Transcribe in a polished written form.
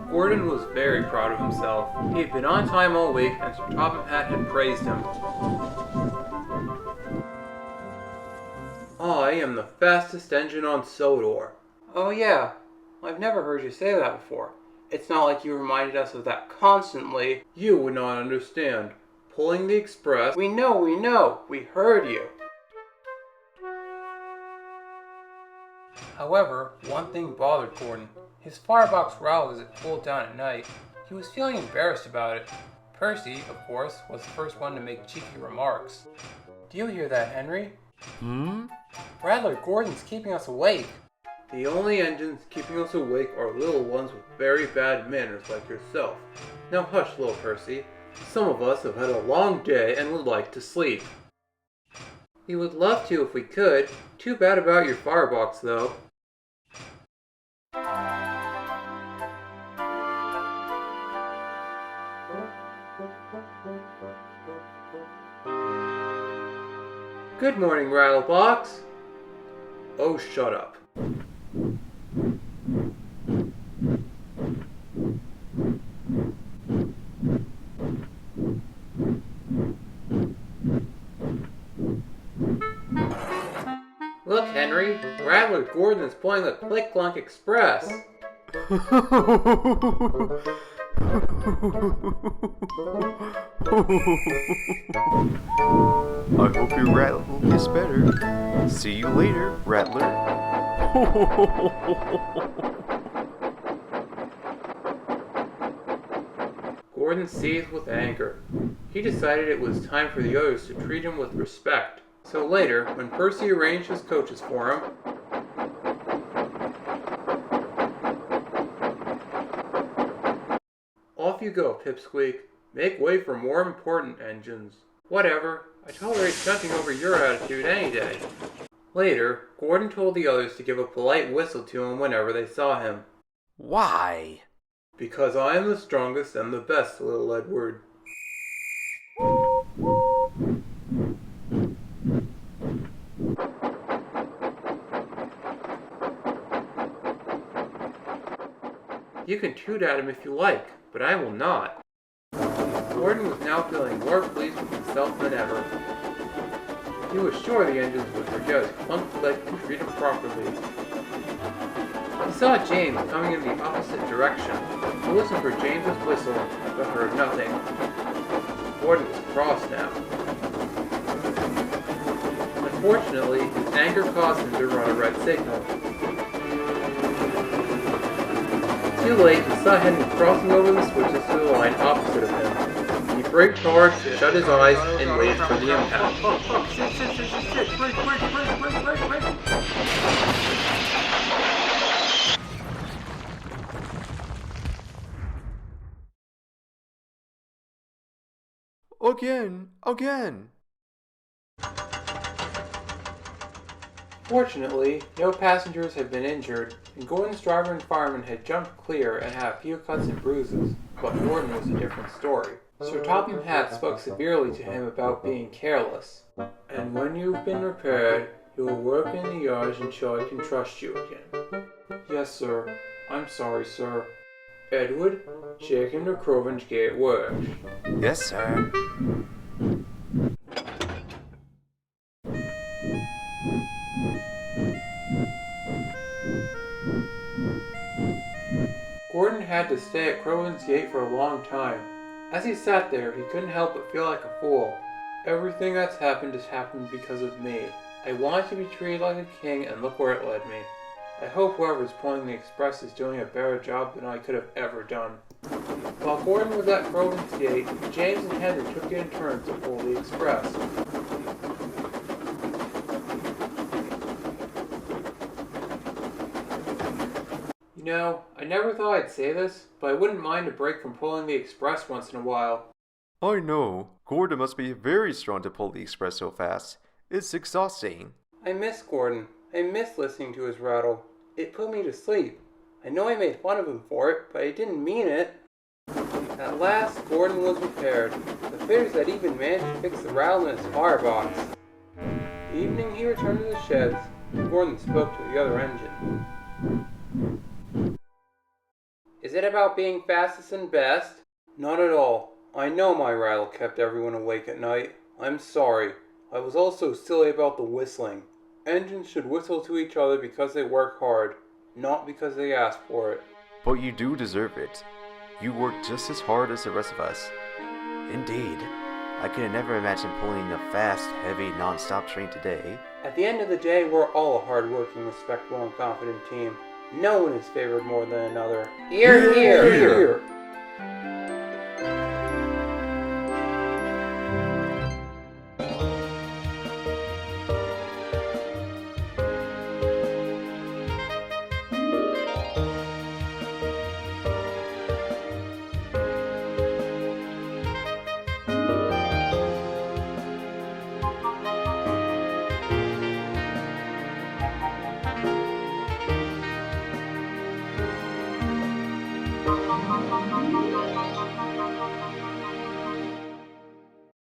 Gordon was very proud of himself. He had been on time all week, and Sir Topham Hatt had praised him. I am the fastest engine on Sodor. Oh yeah, I've never heard you say that before. It's not like you reminded us of that constantly. You would not understand. Pulling the express... We know, we heard you. However, one thing bothered Gordon. His firebox rattled as it pulled down at night. He was feeling embarrassed about it. Percy, of course, was the first one to make cheeky remarks. Do you hear that, Henry? Rattler Gordon's keeping us awake. The only engines keeping us awake are little ones with very bad manners like yourself. Now hush, little Percy. Some of us have had a long day and would like to sleep. We would love to if we could. Too bad about your firebox, though. Good morning, Rattlebox. Oh, shut up. Look, Henry, Rattler Gordon is pulling the Click-Clunk Express. I hope your rattle gets better. See you later, Rattler. Gordon seethed with anger. He decided it was time for the others to treat him with respect. So later, when Percy arranged his coaches for him, off you go, Pipsqueak. Make way for more important engines. Whatever, I tolerate jumping over your attitude any day. Later, Gordon told the others to give a polite whistle to him whenever they saw him. Why? Because I am the strongest and the best, little Edward. You can toot at him if you like, but I will not. Gordon was now feeling more pleased with himself than ever. He was sure the engines would forget his clump leg and treat him properly. He saw James coming in the opposite direction. He listened for James's whistle, but heard nothing. Gordon was cross now. Unfortunately, his anger caused him to run a red signal. Too late, he saw Henry crossing over the switches to the line opposite of him. He braked hard, shut his eyes, and waited for the impact. Shit, brake. Again. Fortunately, no passengers had been injured, and Gordon's driver and fireman had jumped clear and had a few cuts and bruises, but Gordon was a different story. Sir Topham Hatt spoke severely to him about being careless. And when you've been repaired, you will work in the yards until I can trust you again. Yes, sir. I'm sorry, sir. Edward, check into Crovan's Gate Works. Yes, sir. Gordon had to stay at Crovan's Gate for a long time. As he sat there, he couldn't help but feel like a fool. Everything that's happened has happened because of me. I wanted to be treated like a king, and look where it led me. I hope whoever's pulling the express is doing a better job than I could have ever done. While Gordon was at Crovan's Gate, James and Henry took it in turns to pull the express. You know, I never thought I'd say this, but I wouldn't mind a break from pulling the express once in a while. I know. Gordon must be very strong to pull the express so fast. It's exhausting. I miss Gordon. I miss listening to his rattle. It put me to sleep. I know I made fun of him for it, but I didn't mean it. At last, Gordon was repaired. The fitters had even managed to fix the rattle in his firebox. The evening he returned to the sheds, Gordon spoke to the other engine. Is it about being fastest and best? Not at all. I know my rattle kept everyone awake at night. I'm sorry. I was also silly about the whistling. Engines should whistle to each other because they work hard, not because they ask for it. But you do deserve it. You work just as hard as the rest of us. Indeed. I could have never imagined pulling a fast, heavy, non-stop train today. At the end of the day, we're all a hard-working, respectable, and confident team. No one is favored more than another. Hear, hear, hear!